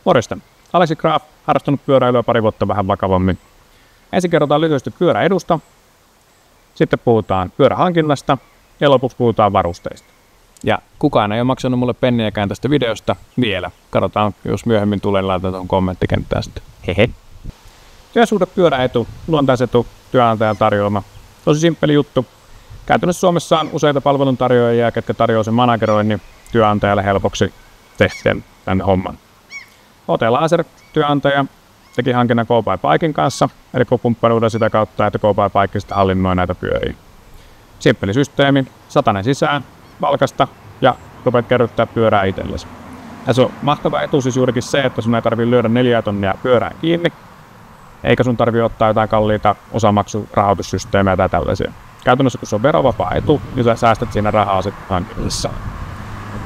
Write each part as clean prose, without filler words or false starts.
Morjesta. Aleksi Graf, harrastanut pyöräilyä pari vuotta vähän vakavammin. Ensin kerrotaan lyhyesti pyöräedusta, sitten puhutaan pyörähankinnasta ja lopuksi puhutaan varusteista. Ja kukaan ei ole maksanut mulle penniäkään tästä videosta vielä. Katsotaan, jos myöhemmin tulee laittaa tuohon kommenttikenttään sitten. Hehe. Työsuhde pyöräetu, luontaisetu, työnantajan tarjoama. Tosi simppeli juttu. Käytännössä Suomessa on useita palveluntarjoajia, ketkä tarjoaa sen manageroinnin työnantajalle helpoksi tehdä tämän homman. HT Laser, työnantaja, teki hankinnan GoByBiken kanssa, eli kumppanuuden sitä kautta, että GoByBike sitten hallinnoi näitä pyöriä. Simppeli systeemi, 100 sisään, valkasta ja rupeat kerryttää pyörää itsellesi. Ja se on mahtava etu siis juurikin se, että sun ei tarvitse lyödä 4 tonnia pyörään kiinni, eikä sun tarvitse ottaa jotain kalliita osamaksurahoitussysteemejä tai tällaisia. Käytännössä kun se on verovapaa etu, niin sä säästät siinä rahaa sitten hankinnassa.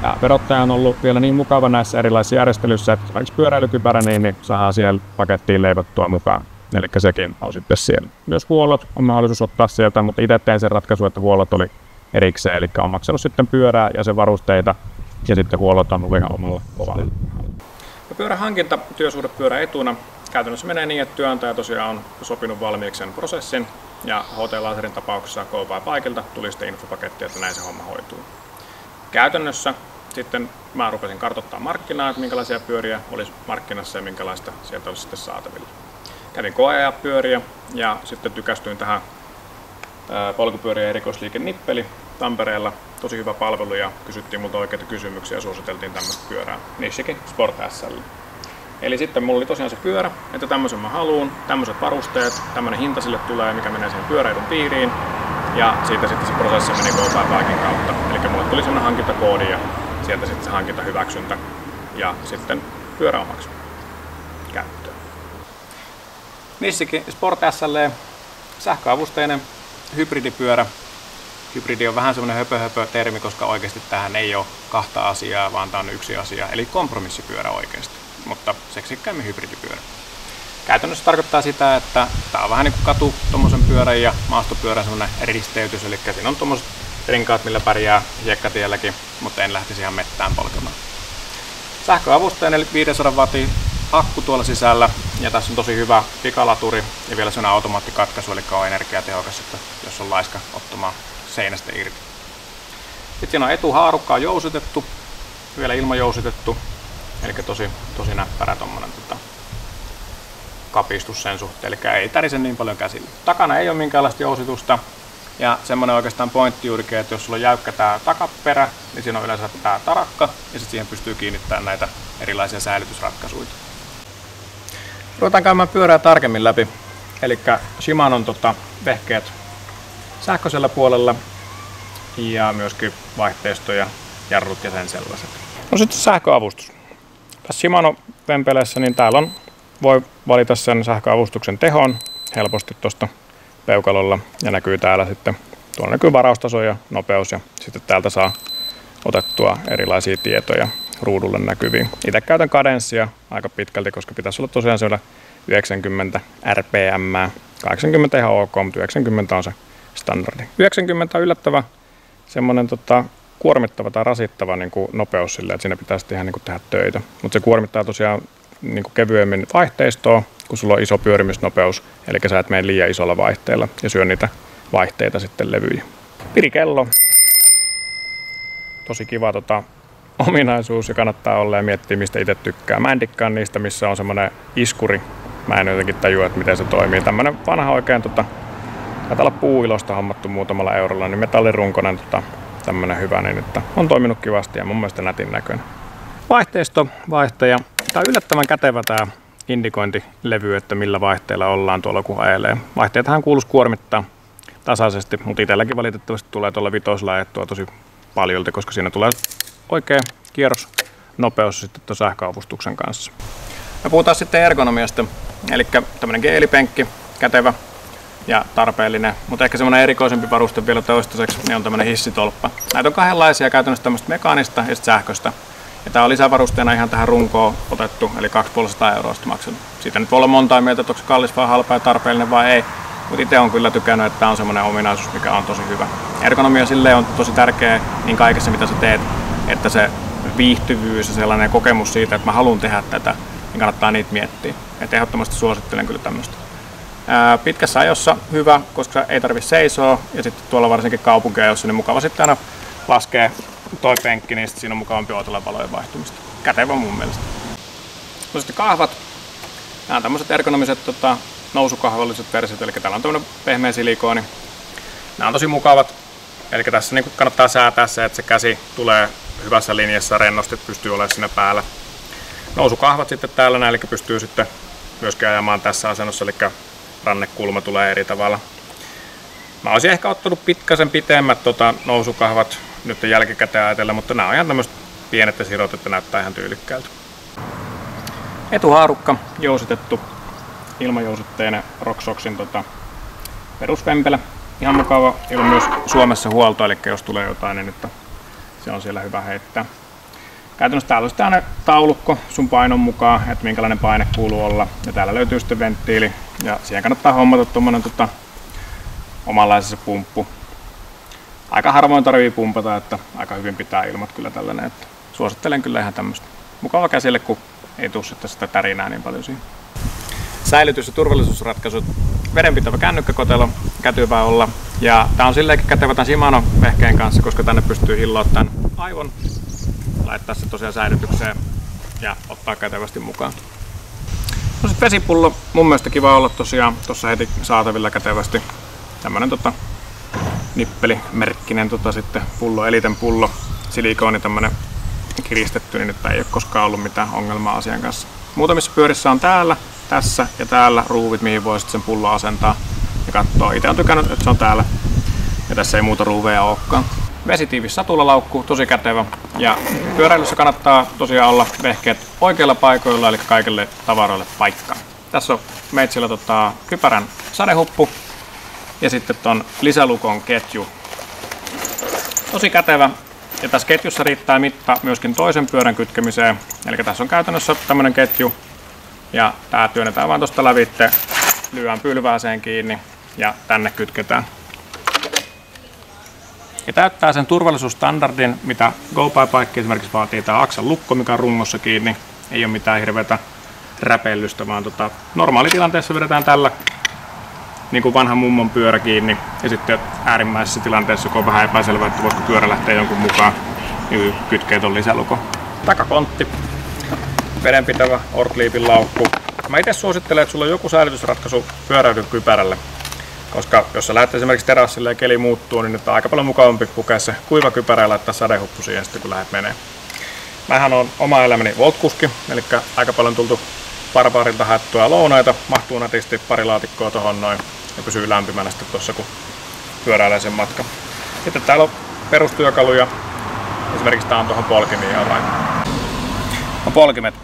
Ja verottaja on ollut vielä niin mukava näissä erilaisissa järjestelyissä, että esimerkiksi pyöräilykypärä, niin saadaan siellä pakettiin leivottua mukaan. Eli sekin on sitten siellä. Myös huollot on mahdollisuus ottaa sieltä, mutta itse tein sen ratkaisun, että huollot oli erikseen. Eli on maksanut sitten pyörää ja sen varusteita, ja sitten huollot on ollut ihan omalla kovalla. Pyörän hankinta työsuhdepyörä etuna käytännössä menee niin, että työnantaja tosiaan on sopinut valmiiksi sen prosessin, ja HT Laserin tapauksessa GoByBikelta tuli sitten infopaketti, että näin se homma hoituu. Käytännössä sitten mä rupesin kartoittamaan markkinaa, että minkälaisia pyöriä olisi markkinassa ja minkälaista sieltä olisi sitten saatavilla. Kävin koeajaa pyöriä ja sitten tykästyin tähän polkupyörien erikoisliike Nippeli Tampereella. Tosi hyvä palvelu ja kysyttiin multa oikeita kysymyksiä ja suositeltiin tämmöistä pyörää Nishikin Sport SL. Eli sitten mulla oli tosiaan se pyörä, että tämmöisen mä haluun, tämmöiset varusteet, tämmöinen hinta sille tulee, mikä menee siihen pyöräilyn piiriin. Ja siitä sitten se prosessi meni GoByBiken kautta. Eli mulle tuli semmoinen hankintakoodi ja sieltä sitten se hankintahyväksyntä ja sitten pyörä omaksi käyttöön. Nishikin Sport SL, sähköavusteinen hybridipyörä. Hybridi on vähän semmoinen höpö-höpö-termi, koska oikeasti tähän ei ole kahta asiaa, vaan tämä on yksi asia, eli kompromissipyörä oikeasti, mutta seksikkäimmin hybridipyörä. Käytännössä tarkoittaa sitä, että tämä on vähän niin kuin katu tommosen pyörän ja maastopyörän semmoinen risteytys, eli siinä on tommoset renkaat, millä pärjää hiekkatielläkin, mutta en lähtisi ihan mettään polkemaan. Sähköavusteinen, eli 500 wattin akku tuolla sisällä, ja tässä on tosi hyvä pikalaturi ja vielä semmoinen automaattikatkaisu, eli on energiatehokas, että jos on laiska ottamaan seinästä irti. Sitten siinä on etuhaarukka on jousitettu, vielä ilmajousitettu, eli tosi näppärä tommonen kapistus sen suhteen, eli ei tärise niin paljon käsillä. Takana ei ole minkäänlaista jousitusta, ja semmoinen oikeastaan pointti juurikin, että jos sulla on jäykkä tää takaperä, niin siinä on yleensä tää tarakka, ja sitten siihen pystyy kiinnittämään näitä erilaisia säilytysratkaisuja. Ruvetaan käymään pyörää tarkemmin läpi, eli Shimanon vehkeet sähköisellä puolella, ja myöskin vaihteisto ja jarrut ja sen sellaiset. No sitten sähköavustus. Tässä Shimano-vempeleessä niin täällä voi valita sen sähköavustuksen tehon helposti tuosta peukalolla ja näkyy täällä sitten, tuolla näkyy varaustaso ja nopeus ja sitten täältä saa otettua erilaisia tietoja ruudulle näkyviin. Itse käytän kadenssia aika pitkälti, koska pitäisi olla tosiaan siellä 90 rpm, 80 ihan ok, mutta 90 on se standardi. 90 on yllättävä semmoinen kuormittava tai rasittava niin kuin nopeus sille, että siinä pitäisi ihan niin kuin tehdä töitä, mutta se kuormittaa tosiaan niin kuin kevyemmin vaihteistoa, kun sulla on iso pyörimysnopeus, eli sä et mene liian isolla vaihteella ja syö niitä vaihteita sitten levyjä. Pirikello. Tosi kiva ominaisuus ja kannattaa olla ja miettiä, mistä itse tykkää. Mä en dikkaan niistä, missä on semmoinen iskuri. Mä en jotenkin tajua, että miten se toimii. Tämmönen vanha oikein, taitaa olla puuilosta hommattu muutamalla eurolla, niin metallirunkoinen tämmönen hyvä, niin että on toiminut kivasti ja mun mielestä nätin näköinen. Vaihteisto, vaihtaja. Tää on yllättävän kätevä tää indikointilevy, että millä vaihteella ollaan tuolla kun ajelee. Vaihteethan kuuluisi kuormittaa tasaisesti, mutta itselläkin valitettavasti tulee tuolla vitosella ajettua tosi paljolti, koska siinä tulee oikea kierrosnopeus sitten tuon sähköavustuksen kanssa. Me puhutaan sitten ergonomiasta, eli tämmönen geelipenkki, kätevä ja tarpeellinen, mutta ehkä semmoinen erikoisempi varuste vielä toistaiseksi, niin on tämmönen hissitolppa. Näitä on kahdenlaisia, käytännössä tämmöistä mekaanista ja sähköistä. Ja tää on lisävarusteena ihan tähän runkoon otettu, eli 250 € maksanut. Siitä nyt voi olla montaa mieltä, että onko se kallis vai halpa ja tarpeellinen vai ei. Mutta itse on kyllä tykännyt, että tää on semmoinen ominaisuus, mikä on tosi hyvä. Ergonomia silleen on tosi tärkeä niin kaikessa mitä sä teet, että se viihtyvyys ja sellainen kokemus siitä, että mä haluan tehdä tätä, niin kannattaa niitä miettiä. Et ehdottomasti suosittelen kyllä tämmöistä. Pitkässä ajossa hyvä, koska ei tarvitse seisoa, ja sitten tuolla varsinkin kaupunkiajossa niin mukava sitten aina laskee toi penkki, niin siinä on mukavampi odotella valojen vaihtumista. Kätevä mun mielestä. No sitten kahvat. Nämä on tämmöiset ergonomiset nousukahvalliset versiot, eli täällä on tämmöinen pehmeä silikooni. Nämä on tosi mukavat, eli tässä niin kannattaa säätää se, että se käsi tulee hyvässä linjassa rennosti, että pystyy olemaan siinä päällä. Nousukahvat sitten täällä, eli pystyy sitten myöskin ajamaan tässä asennossa, eli rannekulma tulee eri tavalla. Mä olisin ehkä ottanut pikkasen pitemmät nousukahvat nyt jälkikäteen ajatella, mutta nämä on ihan tämmöiset pienet ja sirot, että näyttää ihan tyylikkäältä. Etuhaarukka, jousitettu, ilmajousitteinen RockShoxin perusvempelä. Ihan mukava, ei ole myös Suomessa huolto, eli jos tulee jotain, niin nyt se on siellä hyvä heittää. Käytännössä täällä on sitten aina taulukko sun painon mukaan, että minkälainen paine kuuluu olla. Ja täällä löytyy sitten venttiili, ja siihen kannattaa hommata tuommoinen omanlaisessa pumppu. Aika harvoin tarvii pumpata, että aika hyvin pitää ilmat kyllä tällainen. Että suosittelen kyllä ihan tämmöistä. Mukava käsille, kun ei tule sitten sitä tärinää niin paljon siihen. Säilytys- ja turvallisuusratkaisut. Vedenpitävä kännykkäkotelo, kätyvää olla. Ja tää on silleenkin kätevä tämän Shimano-vehkeen kanssa, koska tänne pystyy hilloa tämän aivon, laittaa se tosiaan säilytykseen ja ottaa kätevästi mukaan. No sit vesipullo, mun mielestä kiva olla tosiaan tuossa heti saatavilla kätevästi. Tämmönen nippelimerkkinen sitten pullo, Eliten pullo, silikooni tämmönen kiristetty, niin nyt ei ole koskaan ollut mitään ongelmaa asian kanssa. Muutamissa pyörissä on täällä, tässä ja täällä ruuvit, mihin voi sitten sen pullon asentaa ja katsoa. Itse olen tykännyt, että se on täällä ja tässä ei muuta ruuveja olekaan. Vesitiivis satulalaukku, tosi kätevä. Ja pyöräilyssä kannattaa tosiaan olla vehkeet oikeilla paikoilla, eli kaikille tavaroille paikka. Tässä on meitsillä kypärän sadehuppu ja sitten ton lisälukon ketju. Tosi kätevä. Ja tässä ketjussa riittää mitta myöskin toisen pyörän kytkemiseen. Eli tässä on käytännössä tämmönen ketju. Ja tää työnnetään vaan tosta lävitte, lyödään pylvääseen kiinni ja tänne kytketään. Ja täyttää sen turvallisuusstandardin, mitä Go-By-Bike esimerkiksi vaatii tää aksan lukko, mikä on rungossa kiinni. Ei ole mitään hirveätä räpellystä, vaan normaalitilanteessa vedetään tällä niin kuin vanhan mummon pyörä kiinni. Ja sitten äärimmäisessä tilanteessa, kun on vähän epäselvää, että voisiko pyörä lähteä jonkun mukaan, niin kytkee ton lisälukon. Takakontti, vedenpitävä Ortliipin laukku. Mä itse suosittelen, että sulla on joku säilytysratkaisu pyöräilykypärälle. Koska jos sä lähdet esimerkiksi terassille ja keli muuttuu, niin nyt on aika paljon mukavampi pukea se kuiva kypärä ja laittaa sadehuppu siihen sitten kun lähdet menee. Mähän on oma elämäni Volt-kuski, eli aika paljon tultu Barbaarilta haettua lounaita, mahtuu nätisti pari laatikkoa tohon noin ja pysyy lämpimänä sitten tossa kun pyöräilee sen matkan. Sitten täällä on perustyökaluja, esimerkiksi tää on tuohon polkimiin jotain. On polkimet.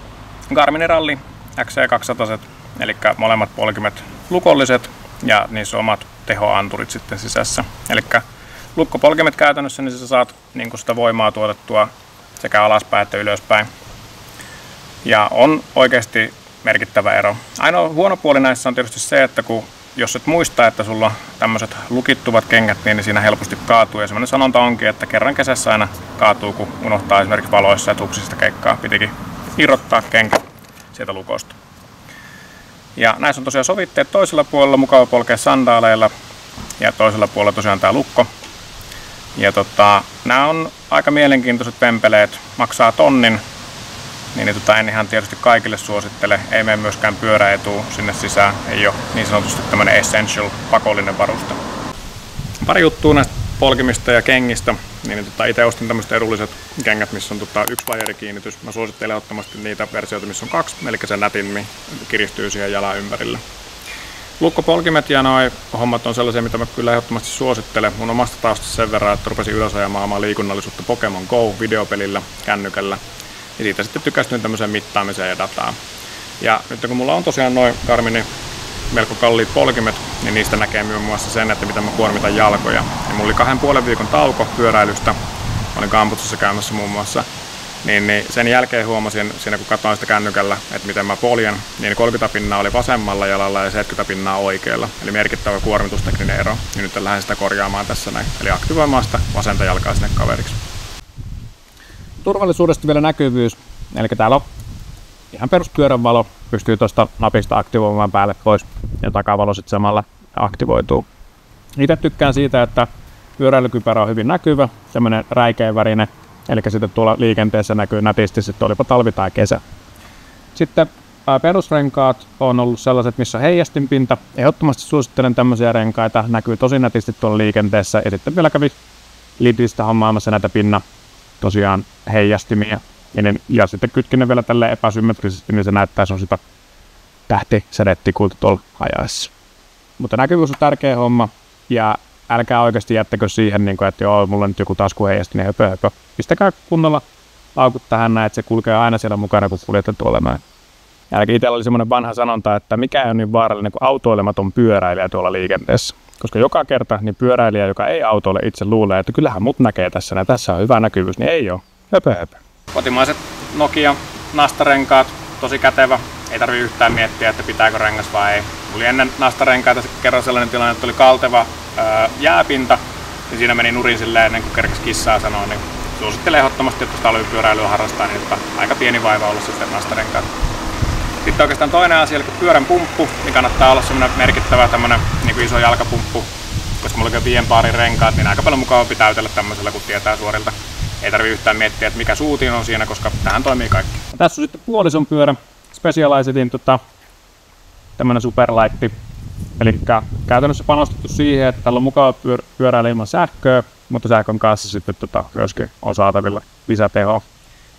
Garmin Rally XC200, eli molemmat polkimet lukolliset ja niissä on omat tehoanturit sitten sisässä. Eli lukkopolkimet käytännössä, niin sä saat niin sitä voimaa tuotettua sekä alaspäin että ylöspäin. Ja on oikeasti merkittävä ero. Ainoa huono puoli näissä on tietysti se, että jos et muista, että sulla on tämmöiset lukittuvat kengät, niin siinä helposti kaatuu. Ja semmoinen sanonta onkin, että kerran kesässä aina kaatuu, kun unohtaa esimerkiksi valoissa ja tupsista keikkaa. Pitikin irrottaa kenkä sieltä lukosta. Ja näissä on tosiaan sovitteet toisella puolella, mukava polkea sandaaleilla ja toisella puolella tosiaan tää lukko. Ja nämä on aika mielenkiintoiset pempeleet, maksaa 1 000, niin en ihan tietysti kaikille suosittele. Ei mene myöskään pyöräetu sinne sisään, ei ole niin sanotusti tämmönen essential, pakollinen varuste. Pari juttua näistä polkimista ja kengistä, niin itse ostin tämmöiset edulliset kengät, missä on yksi vajerikiinnitys. Mä suosittelen ottamasti niitä versioita, missä on 2, eli se nätimmin kiristyy siihen jalan ympärille. Lukkopolkimet ja noi hommat on sellaisia, mitä mä kyllä ehdottomasti suosittelen. Mun omasta taustasta sen verran, että rupesin ylösajamaan omaa liikunnallisuutta Pokemon Go videopelillä, kännykällä. Ja siitä sitten tykästyin tämmöiseen mittaamiseen ja dataan. Ja nyt kun mulla on tosiaan noin Garminin melko kalliit polkimet, niin niistä näkee muun muassa sen, että miten mä kuormitan jalkoja. Ja mulla oli 2,5 viikon tauko pyöräilystä. Mä olin kampuksessa käymässä muun muassa. Niin sen jälkeen huomasin, siinä kun katsoin sitä kännykällä, että miten mä poljen, niin 30 oli vasemmalla jalalla ja 70 oikealla. Eli merkittävä kuormitustekninen ero. Ja nyt lähden sitä korjaamaan tässä näin. Eli aktivoimaan sitä vasenta jalkaa sinne kaveriksi. Turvallisuudesta vielä näkyvyys. Eli täällä on ihan peruspyörän valo pystyy tuosta napista aktivoimaan päälle pois ja takavalo sitten samalla aktivoituu. Itse tykkään siitä, että pyöräilykypärä on hyvin näkyvä, semmoinen räikeä värinen, eli sitten tuolla liikenteessä näkyy nätisti, sitten olipa talvi tai kesä. Sitten perusrenkaat on ollut sellaiset, missä on heijastinpinta. Ehdottomasti suosittelen tämmöisiä renkaita, näkyy tosi nätisti tuolla liikenteessä. Ja sitten vielä kävi Lidlistä hommaamassa näitä tosiaan heijastimia. Ja sitten kytkin ne vielä tälleen epäsymmetrisesti, niin se näyttää semmoisilta tähtisädetikulta tuolla ajaessa. Mutta näkyvyys on tärkeä homma, ja älkää oikeasti jättäkö siihen, että joo, mulla on nyt joku taskuheijastin ja höpö. Pistäkää kunnolla laukut tähän näin, että se kulkee aina siellä mukana, kun kuljette tuolla näin. Ja itsellä oli semmoinen vanha sanonta, että mikä on niin vaarallinen kuin autoilematon pyöräilijä tuolla liikenteessä. Koska joka kerta niin pyöräilijä, joka ei autoile, itse luulee, että kyllähän mut näkee tässä ja tässä on hyvä näkyvyys, niin ei ole. Höpö. Kotimaiset Nokia nastarenkaat, tosi kätevä. Ei tarvitse yhtään miettiä, että pitääkö rengas vai ei. Oli ennen nastarenkaita kerran sellainen tilanne, että oli kalteva jääpinta, niin siinä meni nurin silleen ennen kuin kerkesi kissaa sanoa, niin suosittelen ehdottomasti, että jos talvipyöräilyä harrastaa, niin aika pieni vaiva olla sitten nastarenkaat. Sitten oikeastaan toinen asia, eli pyörän pumppu, niin kannattaa olla semmoinen merkittävä tämmönen niin kuin iso jalkapumppu, koska mulla on 5 paarin renkaat, niin aika paljon mukavampi täytellä tämmöisellä, kun tietää suorilta. Ei tarvitse yhtään miettiä, että mikä suutiin on siinä, koska tähän toimii kaikki. Ja tässä on sitten puolison pyörä, Specializedin tämmönen superlight. Eli käytännössä panostettu siihen, että täällä on mukava pyöräillä ilman sähköä, mutta sähkön kanssa sitten myöskin on saatavilla lisätehoa.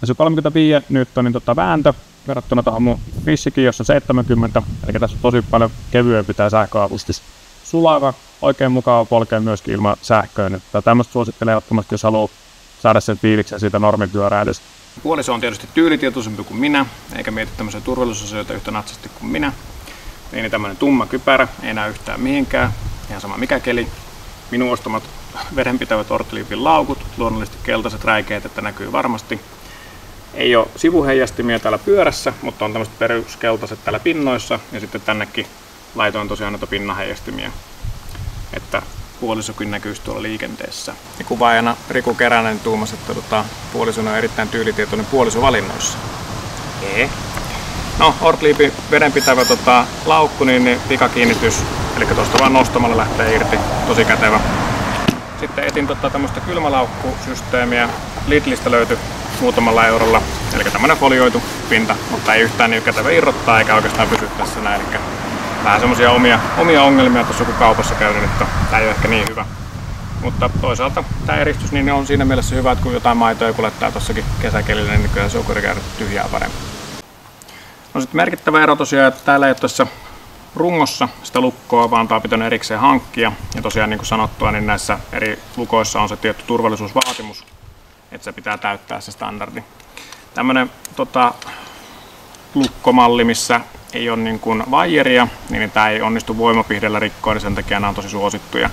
Tässä on 35 Newtonin vääntö verrattuna tuohon mun Fissikin, jossa on 70, eli tässä on tosi paljon kevyempi tää sähköavustus. Sulava, oikein mukava polkea myöskin ilman sähköä. Tämmöistä suosittelen ehdottomasti, jos haluaa saada sen fiiliksen siitä normipyöräilystä. Puoliso on tietysti tyylitietoisempi kuin minä, eikä mieti tämmöisiä turvallisuusasioita yhtä natsasti kuin minä. Niin tämmönen tumma kypärä, ei näy yhtään mihinkään, ihan sama mikä keli. Minun ostamat vedenpitävät Ortliifin laukut, luonnollisesti keltaiset räikeet, että näkyy varmasti. Ei ole sivuheijastimia täällä pyörässä, mutta on tämmöiset peruskeltaiset täällä pinnoissa, ja sitten tännekin laitoin tosiaan noita pinnanheijastimia, että puolisokin näkyy tuolla liikenteessä. Ja kuvaajana Riku Keränen tuumasi, että puolisona on erittäin tyylitietoinen puolisovalinnoissa. No, Ortliifin vedenpitävä laukku, niin pikakiinnitys, eli tuosta vaan nostamalla lähtee irti, tosi kätevä. Sitten etin tämmöistä kylmälaukkusysteemiä, Lidlistä löytyi muutamalla eurolla, eli tämmönen folioitu pinta, mutta ei yhtään niin kätevä irrottaa eikä oikeastaan pysy tässä näin, eli vähän semmosia omia ongelmia tuossa kun kaupassa käynyt, että tää ei ole ehkä niin hyvä. Mutta toisaalta tää eristys niin on siinä mielessä hyvä, että kun jotain maitoja kuljettaa tossakin kesäkelillä, niin kyllä se on käydä tyhjää paremmin. No sitten merkittävä ero tosiaan, että täällä ei ole tässä rungossa sitä lukkoa, vaan tää on pitänyt erikseen hankkia. Ja tosiaan niin kuin sanottua, niin näissä eri lukoissa on se tietty turvallisuusvaatimus, että se pitää täyttää se standardi. Tämmönen lukkomalli, missä ei ole niin kuin vaijeria, niin tää ei onnistu voimapihdellä rikkoa, niin sen takia nämä on tosi suosittuja.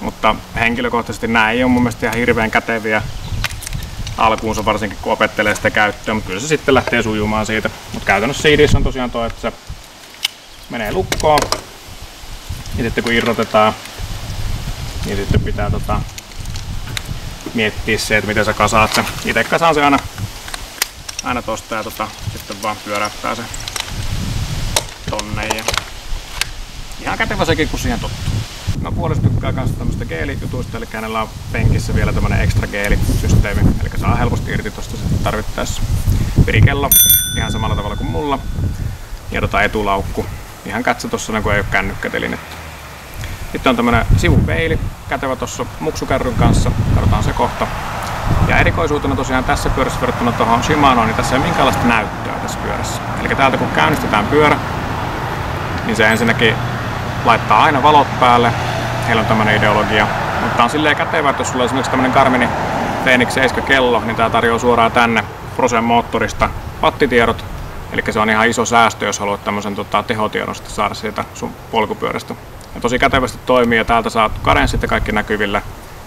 Mutta henkilökohtaisesti nämä ei ole mun mielestä ihan hirveän käteviä alkuunsa, varsinkin kun opettelee sitä käyttöä, mutta kyllä se sitten lähtee sujumaan siitä. Mutta käytännössä idis on tosiaan tuo, että se menee lukkoon ja sitten kun irrotetaan, niin sitten pitää miettiä se, että miten sä kasaat sen. Itse kasaan se aina tosta ja sitten vaan pyöräyttää se tonne ja ihan kätevä sekin, kun siihen tottuu. No puoliso tykkää myös tämmöistä geelijutuista, eli hänellä on penkissä vielä tämmönen ekstra geelisysteemi, eli saa helposti irti tosta sitten tarvittaessa. Virikello ihan samalla tavalla kuin mulla. Ja etulaukku. Ihan katso tossa, kun ei ole kännykkätelinettä. Sitten on tämmönen sivupeili, kätevä tossa muksukärryn kanssa, katsotaan se kohta. Ja erikoisuutena tosiaan tässä pyörässä verrattuna tuohon Shimanoon, niin tässä ei ole minkäänlaista näyttöä tässä pyörässä. Eli täältä kun käynnistetään pyörä, niin se ensinnäkin laittaa aina valot päälle. Heillä on tämmönen ideologia. Mutta tää on silleen kätevä, että jos sulla on esimerkiksi tämmönen Garmin Fenix 7 kello, niin tää tarjoaa suoraan tänne Prosen moottorista wattitiedot. Eli se on ihan iso säästö, jos haluat tämmösen tehotiedon saada siitä sun polkupyörästä. Ja tosi kätevästi toimii ja täältä saat karenssit ja kaikki näkyville.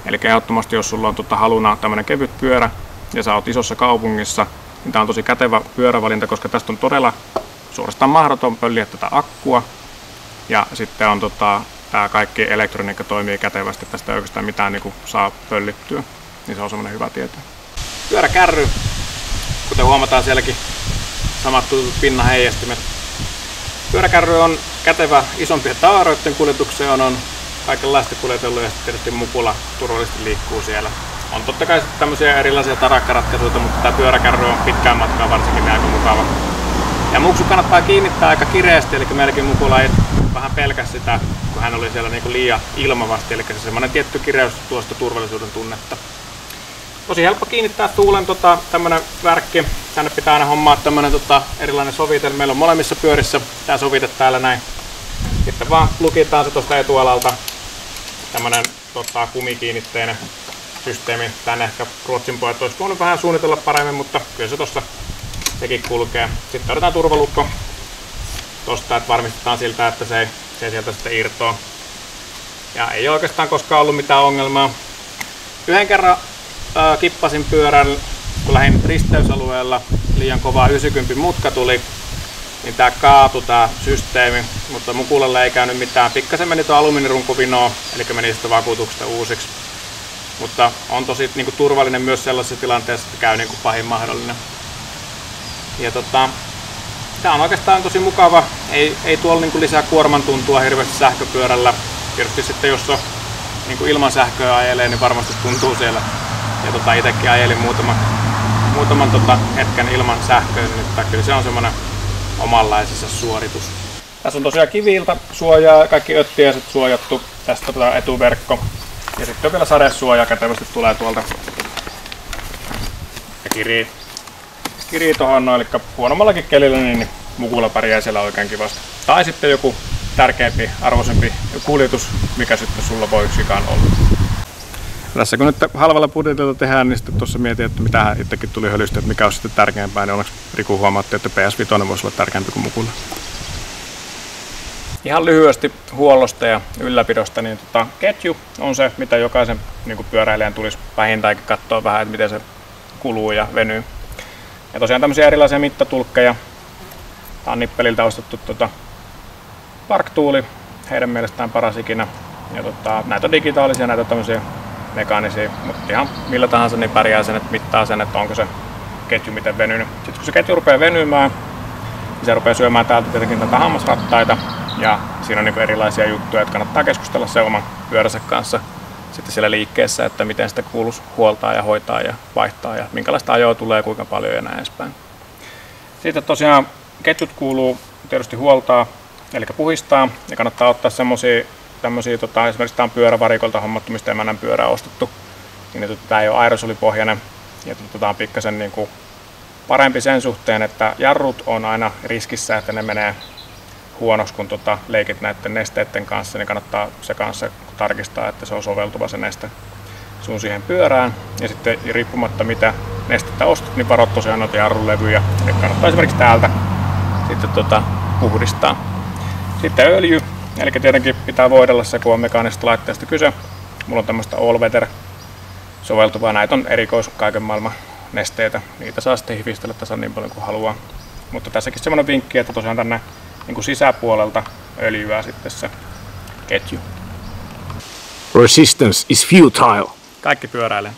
Eli ehdottomasti jos sulla on haluna tämmönen kevyt pyörä ja sä oot isossa kaupungissa, niin tää on tosi kätevä pyörävalinta, koska tästä on todella suorastaan mahdoton pölliä tätä akkua. Ja sitten on tää kaikki elektroniikka toimii kätevästi, tästä ei oikeastaan mitään niinku saa pöllittyä. Niin se on semmonen hyvä tieto. Pyöräkärry, kuten huomataan sielläkin samat tutut pinnaheijastimet. Pyöräkärry on kätevä isompien tavaroiden kuljetukseen, on kaikenlaista kuljetellut ja sitten tietysti mukula turvallisesti liikkuu siellä. On totta kai tämmöisiä erilaisia tarakkaratkaisuja, mutta tämä pyöräkärry on pitkään matkaa varsinkin aika mukava. Ja muksu kannattaa kiinnittää aika kireästi, eli meilläkin mukula ei vähän pelkäs sitä, kun hän oli siellä niinku liian ilmavasti, eli se semmoinen tietty kireys tuosta turvallisuuden tunnetta. Tosi helppo kiinnittää tuulen tämmönen värkki. Tänne pitää aina hommaa tämmönen erilainen sovitelu. Meillä on molemmissa pyörissä tää sovite täällä näin. Sitten vaan lukitaan se tuosta etualalta. Tämmönen kumikiinnitteinen systeemi. Tänne ehkä Ruotsin pojat olisi voinut vähän suunnitella paremmin, mutta kyllä se tossa sekin kulkee. Sitten otetaan turvalukko tosta, että varmistetaan siltä, että se ei sieltä sitten irtoa. Ja ei oikeastaan koskaan ollut mitään ongelmaa. Yhden kerran kippasin pyörän, kun lähdin risteysalueella, liian kovaa 90 mutka tuli, niin tää kaatui tää systeemi, mutta mukulalle ei käynyt mitään. Pikkasen meni tuo alumiinirunkuvinoa, eli meni sitten vakuutuksesta uusiksi. Mutta on tosi niinku turvallinen myös sellaisessa tilanteessa, että käy niinku pahin mahdollinen. Ja tää on oikeastaan tosi mukava, ei tuolla niinku lisää kuorman tuntua hirveästi sähköpyörällä. Tietysti sitten jos on niinku ilman sähköä ajelee, niin varmasti tuntuu siellä. Ja itsekin ajelin muutaman hetken ilman sähköä, niin kyllä se on semmoinen omanlaisensa suoritus. Tässä on tosiaan kiviiltä suojaa, kaikki öttiäiset suojattu, tästä etuverkko. Ja sitten on vielä sadesuoja, kätevästi tulee tuolta. Ja kirii tohon noin, eli huonommallakin kelillä niin mukula pärjää siellä oikein kivasti. Tai sitten joku tärkeämpi, arvoisempi kuljetus, mikä sitten sulla voi yksikaan olla. Tässä kun nyt halvalla budjetilla tehdään, niin sitten tuossa mietin, että mitä itsekin tuli hölistä, että mikä on sitten tärkeämpää, niin onneksi Riku huomautti, että PS5 voisi olla tärkeämpi kuin mukula. Ihan lyhyesti huollosta ja ylläpidosta, niin ketju on se, mitä jokaisen niin pyöräilijän tulisi vähintäänkin katsoa vähän, että miten se kuluu ja venyy. Ja tosiaan tämmöisiä erilaisia mittatulkkeja. Tää on Nippeliltä ostettu Park-tuuli, heidän mielestään paras ikinä. Ja näitä on digitaalisia, näitä on tämmöisiä mekaanisia, mutta ihan millä tahansa niin pärjää sen, että mittaa sen, että onko se ketju miten venynyt. Sitten kun se ketju rupeaa venymään, niin se rupeaa syömään täältä tietenkin tätä hammasrattaita. Ja siinä on niin erilaisia juttuja, että kannattaa keskustella se oman pyöränsä kanssa sitten siellä liikkeessä, että miten sitä kuuluisi huoltaa ja hoitaa ja vaihtaa ja minkälaista ajoa tulee, kuinka paljon ja näin edespäin. Sitten tosiaan ketjut kuuluu tietysti huoltaa, eli puhistaa, ja kannattaa ottaa semmosia tämmöisiä, esimerkiksi tämä on pyörävarikolta hommattu, mistä emännän pyörää ostettu, niin tämä ei ole aerosolipohjainen, ja tämä on pikkasen niin kuin parempi sen suhteen, että jarrut on aina riskissä, että ne menee huonoksi, kun leikit näiden nesteiden kanssa, niin kannattaa se kanssa tarkistaa, että se on soveltuva se neste sun siihen pyörään. Ja sitten riippumatta mitä nestettä ostat, niin varo tosiaan noita jarrulevyjä. Eli kannattaa esimerkiksi täältä sitten puhdistaa. Sitten öljy, eli tietenkin pitää voidella se, kun on mekaanisesta laitteesta kyse. Mulla on tämmöistä all weather soveltuvaa, näitä on erikois kaiken maailman nesteitä. Niitä saa sitten hifistellä tasan niin paljon kuin haluaa. Mutta tässäkin semmoinen vinkki, että tosiaan tänne niin kuin sisäpuolelta öljyä sitten se ketju. Resistance is futile. Kaikki pyöräilee.